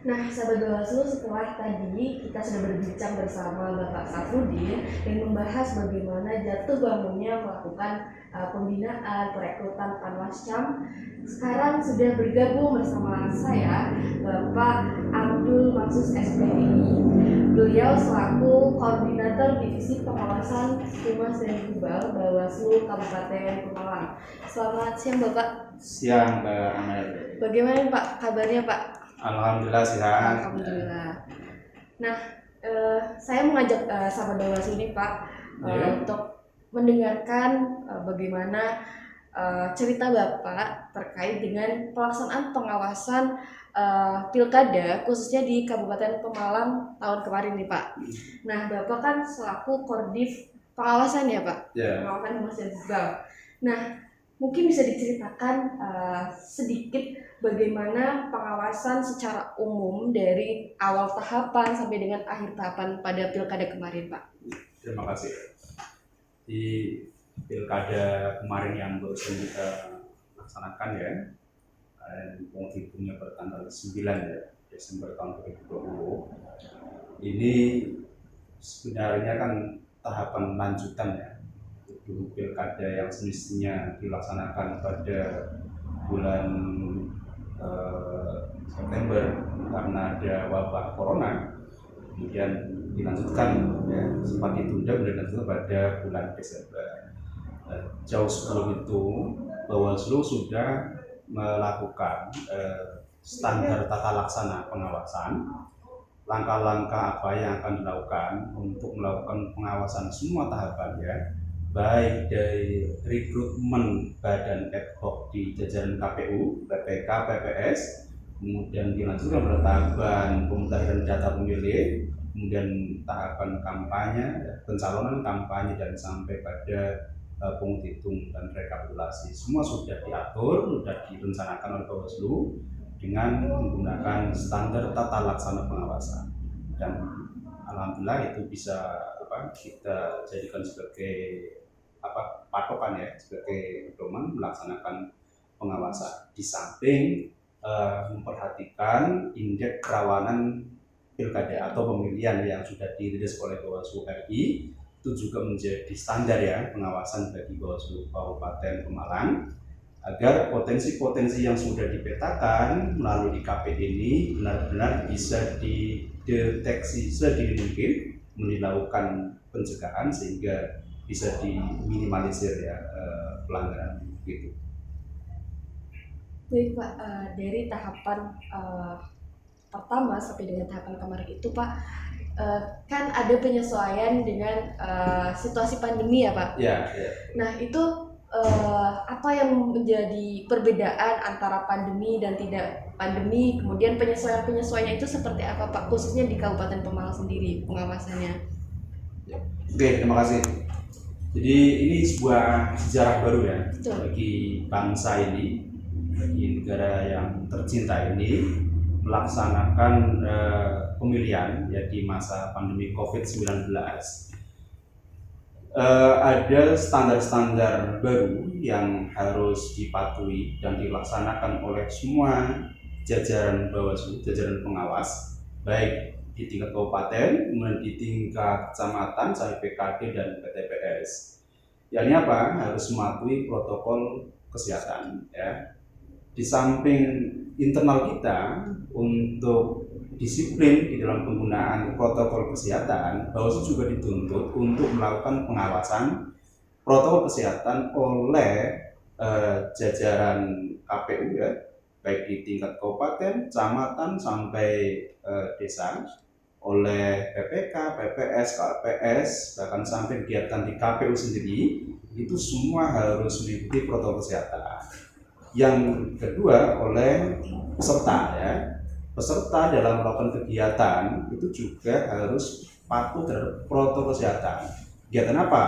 Nah, sahabat Bawaslu, setelah tadi kita sudah berbincang bersama Bapak Safrudin dan membahas bagaimana jatuh bangunnya melakukan pembinaan, perekrutan Panwascam. Sekarang sudah bergabung bersama saya Bapak Abdul Maksus SPDI. Beliau selaku Koordinator Divisi Pengawasan Humas dan Hibal Bawaslu Kabupaten Pemalang. Selamat siang Bapak. Siang Mbak Amel. Bagaimana Pak kabarnya Pak? Alhamdulillah sehat. Alhamdulillah. Nah, saya mengajak sahabat Bawaslu ini Pak untuk mendengarkan bagaimana cerita Bapak terkait dengan pelaksanaan pengawasan pilkada khususnya di Kabupaten Pemalang tahun kemarin nih Pak. Nah, Bapak kan selaku Koordif pengawasan ya Pak, pengawasan Humas dan Hibal. Nah, mungkin bisa diceritakan sedikit bagaimana pengawasan secara umum dari awal tahapan sampai dengan akhir tahapan pada pilkada kemarin, Pak. Terima kasih. Di pilkada kemarin yang baru kita laksanakan ya, penghitungnya pada tanggal 9 ya, Desember tahun 2020. Ini sebenarnya kan tahapan lanjutan ya. Itu pilkada yang semestinya dilaksanakan pada bulan September karena ada wabah corona, kemudian dilanjutkan ya, sempat ditunda dan dilanjutkan pada bulan Desember. Jauh sebelum itu Bawaslu sudah melakukan standar tata laksana pengawasan, langkah-langkah apa yang akan dilakukan untuk melakukan pengawasan semua tahapan ya, baik dari rekrutmen badan ad hoc di jajaran KPU, PPK, PPS, kemudian dilanjutkan pada tahapan pemutahiran data pemilih, kemudian tahapan kampanye, pencalonan kampanye, dan sampai pada penghitung dan rekapitulasi. Semua sudah diatur, sudah direncanakan oleh Bawaslu dengan menggunakan standar tata laksana pengawasan. Dan alhamdulillah itu bisa kita jadikan sebagai patokan ya, sebagai pedoman melaksanakan pengawasan. Di samping memperhatikan indeks kerawanan pilkada atau pemilihan yang sudah dirilis oleh Bawaslu RI, itu juga menjadi standar ya pengawasan bagi Bawaslu Kabupaten Pemalang, agar potensi-potensi yang sudah dipetakan melalui KPD ini benar-benar bisa dideteksi sedini mungkin, dilakukan pencegahan sehingga bisa diminimalisir ya pelanggaran gitu. Baik Pak, dari tahapan pertama sampai dengan tahapan kemarin itu Pak, kan ada penyesuaian dengan situasi pandemi ya Pak. Ya. Nah itu apa yang menjadi perbedaan antara pandemi dan tidak pandemi, kemudian penyesuaiannya itu seperti apa Pak, khususnya di Kabupaten Pemalang sendiri pengawasannya? Oke, terima kasih. Jadi ini sebuah sejarah baru ya. Betul. Bagi bangsa ini, bagi negara yang tercinta ini, melaksanakan pemilihan ya di masa pandemi COVID-19. Ada standar-standar baru yang harus dipatuhi dan dilaksanakan oleh semua jajaran Bawaslu, jajaran pengawas, baik di tingkat kabupaten, kemudian di tingkat kecamatan, sampai PKD dan PTPS. Yakni apa? Harus mematuhi protokol kesehatan ya. Di samping internal kita untuk disiplin di dalam penggunaan protokol kesehatan, Bawaslu juga dituntut untuk melakukan pengawasan protokol kesehatan oleh jajaran KPU ya, baik di tingkat kabupaten, kecamatan, sampai desa, oleh PPK, PPS, KPS, bahkan sampai kegiatan di KPU sendiri, itu semua harus mengikuti protokol kesehatan. Yang kedua, oleh peserta ya. Peserta dalam melakukan kegiatan itu juga harus patuh terhadap protokol kesehatan. Kegiatan apa?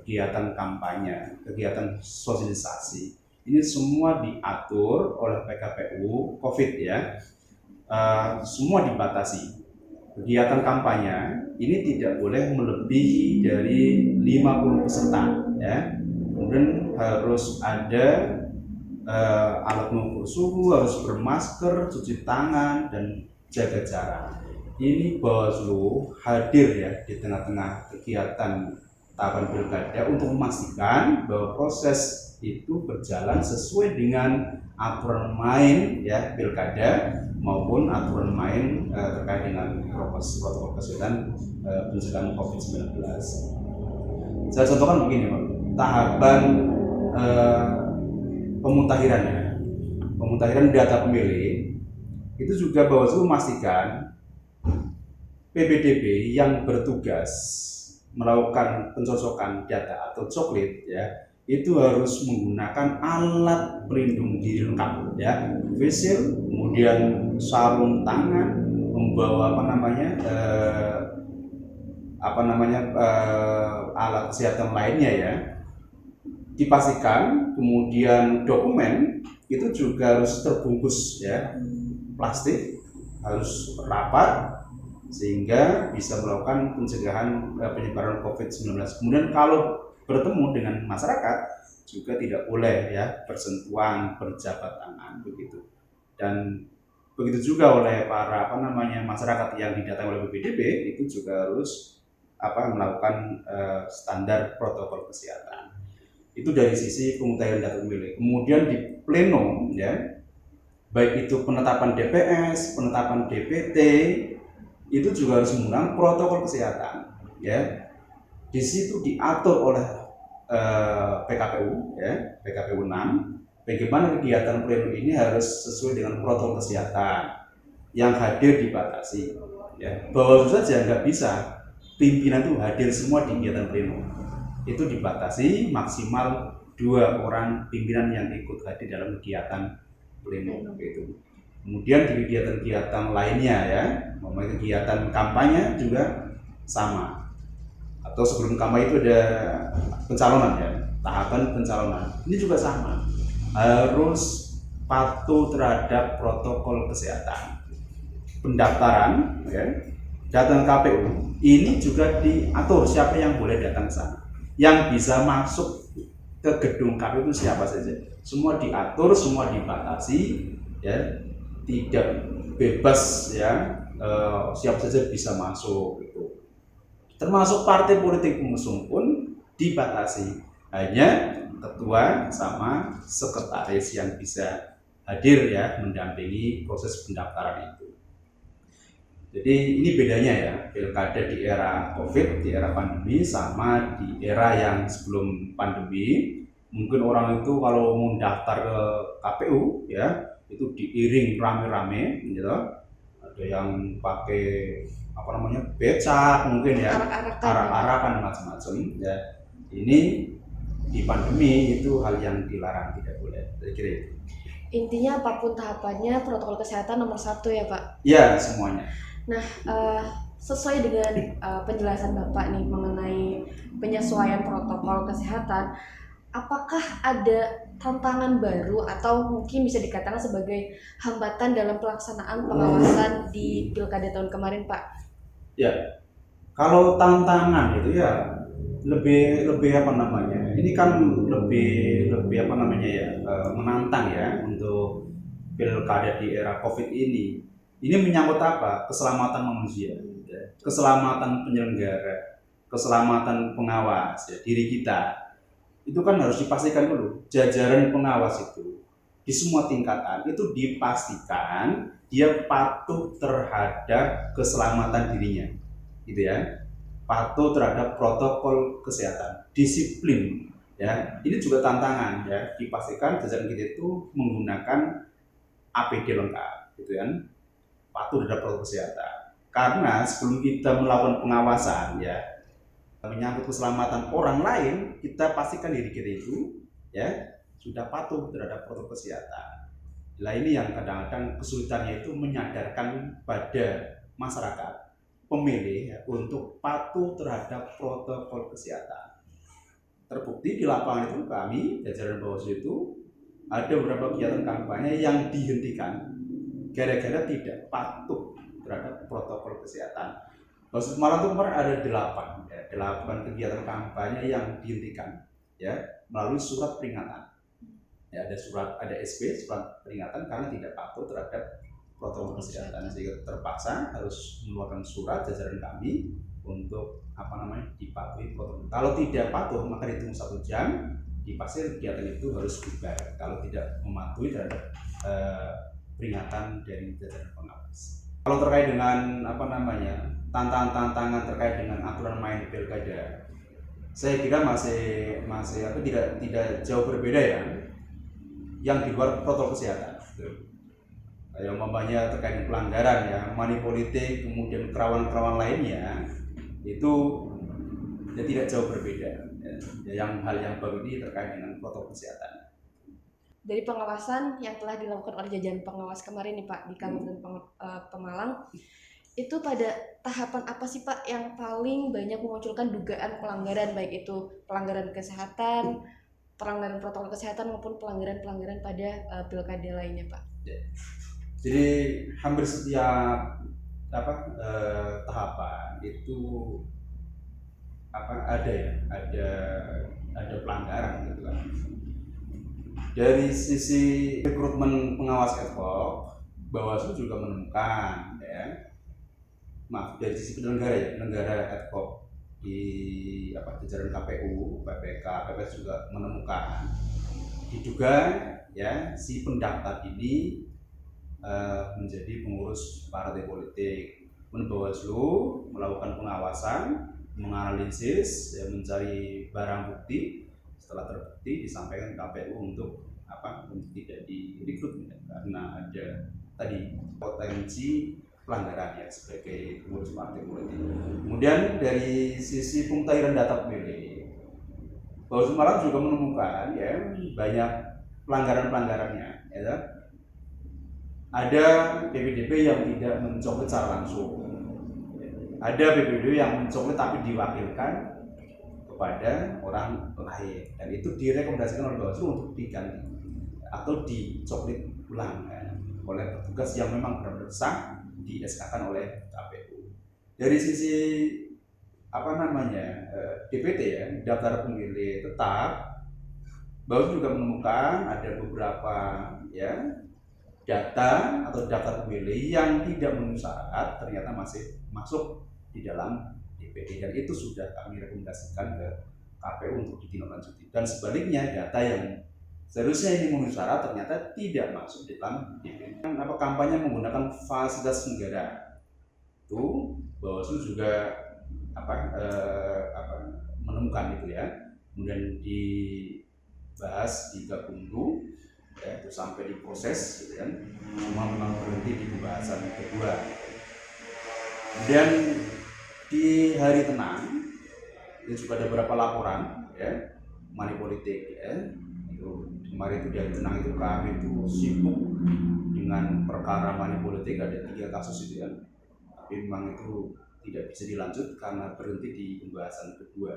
Kegiatan kampanye, kegiatan sosialisasi. Ini semua diatur oleh PKPU COVID ya. Semua dibatasi. Kegiatan kampanye ini tidak boleh melebihi dari 50 peserta ya. Kemudian harus ada alat mengukur suhu, harus bermasker, cuci tangan, dan jaga jarak. Ini Bawaslu hadir ya di tengah-tengah kegiatan tahapan pilkada untuk memastikan bahwa proses itu berjalan sesuai dengan aturan main ya pilkada maupun aturan main terkait dengan protokol kesehatan pencegahan COVID-19. Saya contohkan begini Pak, tahapan pemutahiran data pemilih itu juga Bawaslu memastikan PPDB yang bertugas melakukan pencocokan data atau coklit ya itu harus menggunakan alat pelindung diri lengkap ya, face shield, kemudian sarung tangan, membawa alat kesehatan lainnya ya, dipastikan. Kemudian dokumen itu juga harus terbungkus ya plastik, harus rapat sehingga bisa melakukan pencegahan penyebaran COVID-19. Kemudian kalau bertemu dengan masyarakat juga tidak boleh ya bersentuhan, berjabat tangan begitu. Dan begitu juga oleh para masyarakat yang didatangi oleh BPDB itu juga harus melakukan standar protokol kesehatan. Itu dari sisi pemutahiran data pemilih. Kemudian di pleno ya, baik itu penetapan DPS, penetapan DPT, itu juga harus menggunakan protokol kesehatan ya. Di situ diatur oleh PKPU ya, PKPU 6, bagaimana kegiatan pleno ini harus sesuai dengan protokol kesehatan, yang hadir dibatasi ya. Bawaslu saja nggak bisa pimpinan itu hadir semua di kegiatan pleno, itu dibatasi maksimal 2 orang pimpinan yang ikut hadir dalam kegiatan pleno gitu. Kemudian di kegiatan-kegiatan lainnya ya, kegiatan kampanye juga sama. Atau sebelum kampanye itu ada pencalonan ya, tahapan pencalonan. Ini juga sama. Harus patuh terhadap protokol kesehatan. Pendaftaran ya, datang KPU, ini juga diatur siapa yang boleh datang ke sana. Yang bisa masuk ke gedung KPU itu siapa saja. Semua diatur, semua dibatasi ya. Tidak bebas ya, siapa saja bisa masuk gitu. Termasuk partai politik pengusung pun dibatasi, hanya ketua sama sekretaris yang bisa hadir ya mendampingi proses pendaftaran itu. Jadi ini bedanya ya, pilkada di era COVID, di era pandemi sama di era yang sebelum pandemi. Mungkin orang itu kalau mau daftar ke KPU ya itu diiring rame-rame gitu. Ada yang pakai becak mungkin ya, arak-arakan macam-macam ya. Ini di pandemi itu hal yang dilarang, tidak boleh, saya kira itu. Intinya apapun tahapannya protokol kesehatan nomor 1 ya Pak? Ya, semuanya. Nah, sesuai dengan penjelasan Bapak nih mengenai penyesuaian protokol kesehatan, apakah ada tantangan baru atau mungkin bisa dikatakan sebagai hambatan dalam pelaksanaan pengawasan di pilkada tahun kemarin, Pak? Ya, kalau tantangan itu ya lebih ini kan lebih menantang ya untuk pilkada di era COVID ini. Ini menyangkut apa? Keselamatan manusia, ya. Keselamatan penyelenggara, keselamatan pengawas, ya, diri kita. Itu kan harus dipastikan dulu. Jajaran pengawas itu di semua tingkatan itu dipastikan dia patuh terhadap keselamatan dirinya, gitu ya. Patuh terhadap protokol kesehatan, disiplin, ya. Ini juga tantangan, ya. Dipastikan jajaran kita itu menggunakan APD lengkap, gitu kan. Patuh terhadap protokol kesehatan. Karena sebelum kita melakukan pengawasan, ya, menyangkut keselamatan orang lain, kita pastikan diri kita itu ya sudah patuh terhadap protokol kesehatan. Nah, ini yang kadang-kadang kesulitannya itu menyadarkan pada masyarakat pemilih ya, untuk patuh terhadap protokol kesehatan. Terbukti di lapangan itu kami jajaran Bawaslu itu ada beberapa kegiatan kampanye yang dihentikan gara-gara tidak patuh terhadap protokol kesehatan. Malah itu kemarin ada 8 kegiatan kampanye yang dihentikan ya melalui surat peringatan. Ya, ada SP, surat peringatan karena tidak patuh terhadap protokol kesehatan, sehingga terpaksa harus mengeluarkan surat jajaran kami untuk dipatuhi protokol. Kalau tidak patuh maka dihitung 1 jam, dipastikan kegiatan itu harus bubar kalau tidak mematuhi terhadap peringatan dari jajaran pengawas. Kalau terkait dengan tantangan terkait dengan aturan main pilkada, saya kira masih tidak jauh berbeda ya, yang di luar protokol kesehatan. Yang umpamanya terkait pelanggaran ya, money politik, kemudian kerawanan lainnya, itu ya tidak jauh berbeda. Yang hal yang baru ini terkait dengan protokol kesehatan. Dari pengawasan yang telah dilakukan oleh jajaran pengawas kemarin nih Pak di Kabupaten Pemalang, itu pada tahapan apa sih Pak yang paling banyak memunculkan dugaan pelanggaran, baik itu pelanggaran kesehatan, pelanggaran protokol kesehatan maupun pelanggaran pada pilkada lainnya Pak? Jadi hampir setiap tahapan itu ada pelanggaran gitu kan. Dari sisi rekrutmen pengawas ad hoc, Bawaslu juga menemukan dari sisi penyelenggara ad hoc di jajaran KPU, PPK, PPS juga menemukan diduga si pendaftar ini menjadi pengurus partai politik. Bawaslu melakukan pengawasan, menganalisis, mencari barang bukti. Setelah terbukti disampaikan KPU untuk tidak direkrut karena ada tadi potensi pelanggaran sebagai pengurus partai politik. Kemudian dari sisi pemutahiran data pemilih, Bawaslu Malang juga menemukan banyak pelanggarannya. Ada PPDB yang tidak mencoblos secara langsung. Ada PPDB yang mencoblos tapi diwakilkan kepada orang lain, dan itu direkomendasikan oleh Bawaslu untuk diganti atau dicoblos ulang oleh petugas yang memang benar-benar sah di SK-kan oleh KPU. Dari sisi DPT daftar pemilih tetap, Bawaslu juga menemukan ada beberapa data atau daftar pemilih yang tidak memenuhi syarat ternyata masih masuk di dalam DPT, dan itu sudah kami rekomendasikan ke KPU untuk ditindaklanjuti. Dan sebaliknya data yang seharusnya ini memenuhi syarat ternyata tidak masuk di dalam DPT. Kampanye menggunakan fasilitas negara itu Bawaslu juga menemukan itu kemudian dibahas di Gakumdu itu sampai diproses cuma memang berhenti di pembahasan kedua. Kemudian di hari tenang itu juga ada beberapa laporan money politik itu kemarin itu di hari tenang itu kami itu sibuk dengan perkara money politik, ada 3 kasus itu tapi memang itu tidak bisa dilanjut karena berhenti di pembahasan kedua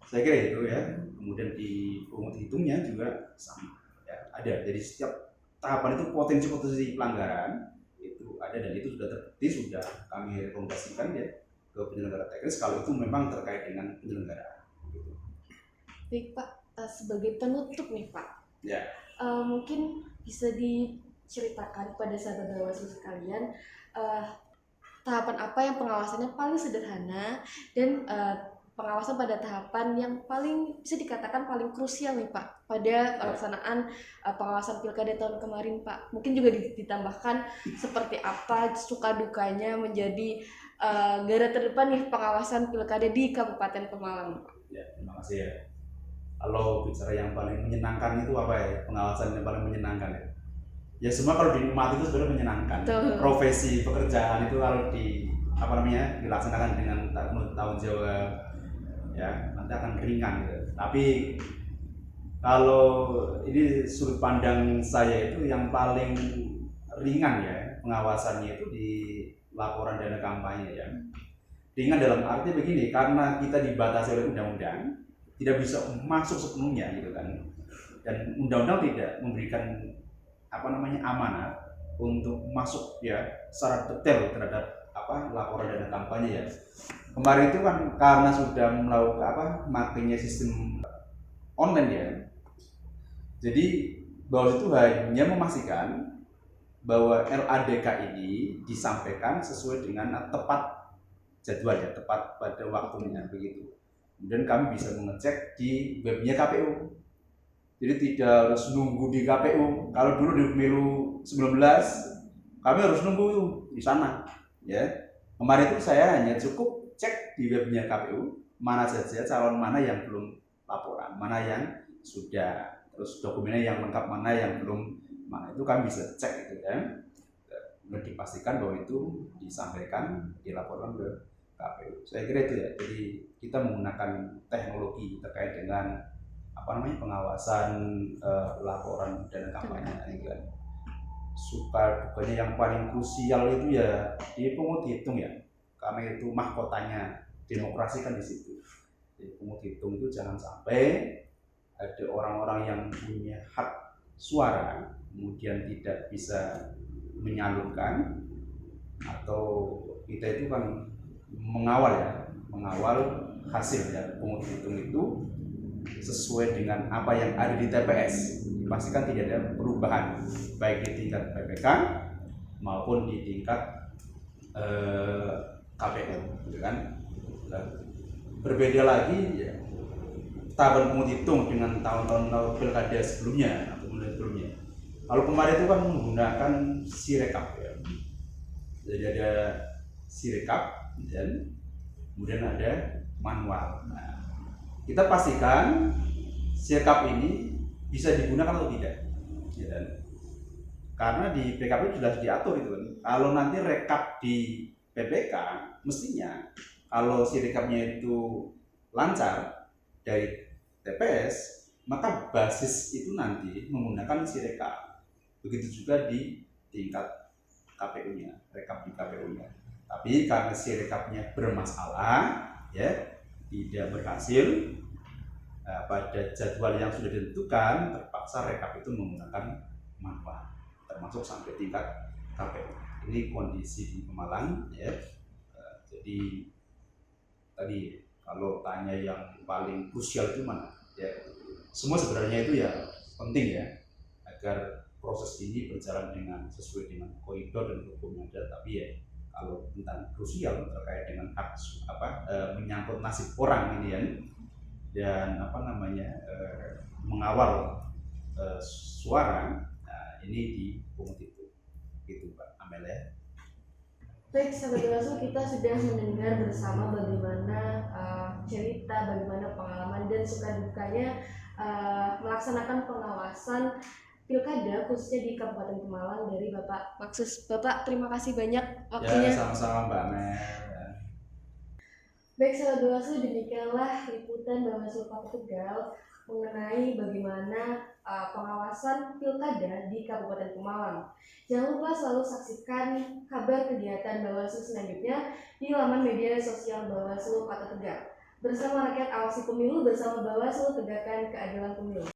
saya kira itu kemudian di pungut hitungnya juga sama ada. Jadi setiap tahapan itu potensi pelanggaran itu ada, dan itu sudah terbukti, sudah kami rekomendasikan ke penyelenggara teknis kalau itu memang terkait dengan penyelenggaraan gitu. Baik Pak, sebagai penutup nih Pak, mungkin bisa diceritakan pada sahabat Bawaslu sekalian tahapan apa yang pengawasannya paling sederhana dan pengawasan pada tahapan yang paling bisa dikatakan paling krusial nih Pak pada pelaksanaan pengawasan pilkada tahun kemarin Pak. Mungkin juga ditambahkan seperti apa suka dukanya menjadi garda terdepan nih pengawasan pilkada di Kabupaten Pemalang Pak. Terima kasih Kalau bicara yang paling menyenangkan itu apa pengawasan yang paling menyenangkan semua kalau dinikmati itu sebenarnya menyenangkan. Profesi pekerjaan itu kalau dilaksanakan dengan tanggung jawab nanti akan ringan Tapi kalau ini sudut pandang saya itu yang paling ringan pengawasannya itu di laporan dana kampanye Ringan dalam arti begini, karena kita dibatasi oleh undang-undang, tidak bisa masuk sepenuhnya dan undang-undang tidak memberikan amanat untuk masuk secara detail terhadap laporan dana kampanye Kemarin itu kan karena sudah melakukan makanya sistem online jadi Bawaslu itu hanya memastikan bahwa LADK ini disampaikan sesuai dengan tepat jadwal ya, tepat pada waktunya begitu. Kemudian kami bisa mengecek di webnya KPU. Jadi tidak harus nunggu di KPU. Kalau dulu di pemilu 19 kami harus nunggu di sana ya. Kemarin itu saya hanya cukup cek di webnya KPU mana saja calon mana yang belum laporan, mana yang sudah, terus dokumennya yang lengkap mana yang belum, mana itu kami bisa cek gitu ya. Dan dipastikan bahwa itu disampaikan, dilaporkan ke KPU. Saya kira itu ya. Jadi kita menggunakan teknologi terkait dengan pengawasan laporan dana kampanye kan. Suka dukanya yang paling krusial itu ya di pungut hitung ya, karena itu mahkotanya demokrasi kan di situ. Di pungut hitung itu jangan sampai ada orang-orang yang punya hak suara kemudian tidak bisa menyalurkan, atau kita itu kan mengawal hasil ya pungut hitung itu sesuai dengan apa yang ada di TPS. Dipastikan tidak ada perubahan baik di tingkat PPK maupun di tingkat KPU, gitu kan. Berbeda lagi ya, tahapan pungut hitung dengan tahun-tahun pilkada sebelumnya atau pemilu sebelumnya. Kalau kemarin itu kan menggunakan Sirekap ya. Jadi ada Sirekap dan kemudian ada manual. Nah, kita pastikan Sirekap ini bisa digunakan atau tidak, ya kan? Karena di PKP sudah diatur itu kan. Kalau nanti rekap di PPK, mestinya kalau Sirekapnya itu lancar dari TPS, maka basis itu nanti menggunakan Sirekap. Begitu juga di tingkat KPU-nya, rekap di KPU-nya. Tapi karena Sirekapnya bermasalah, ya tidak berhasil pada jadwal yang sudah ditentukan, terpaksa rekap itu menggunakan manual, termasuk sampai tingkat KPU. Ini kondisi di Pemalang ya. Jadi tadi kalau tanya yang paling krusial itu mana ya, semua sebenarnya itu ya penting ya agar proses ini berjalan dengan sesuai dengan koridor dan hukum yang ada. Tapi ya kalau tentang krusial terkait dengan hak menyangkut nasib orang ini ya, dan mengawal suara, nah ini di pungut itu gitu Pak Amel ya. Baik, sahabat Bawaslu, kita sudah mendengar bersama bagaimana cerita, bagaimana pengalaman dan suka dukanya melaksanakan pengawasan pilkada khususnya di Kabupaten Pemalang dari Bapak Maksus. Bapak, terima kasih banyak waktunya. Ya, sama-sama Mbak Amel. Baik, sahabat Bawaslu, demikianlah liputan Bawaslu Kota Tegal mengenai bagaimana pengawasan pilkada di Kabupaten Pemalang. Jangan lupa selalu saksikan kabar kegiatan Bawaslu selanjutnya di laman media sosial Bawaslu Kota Tegal. Bersama rakyat awasi pemilu, bersama Bawaslu tegakkan keadilan pemilu.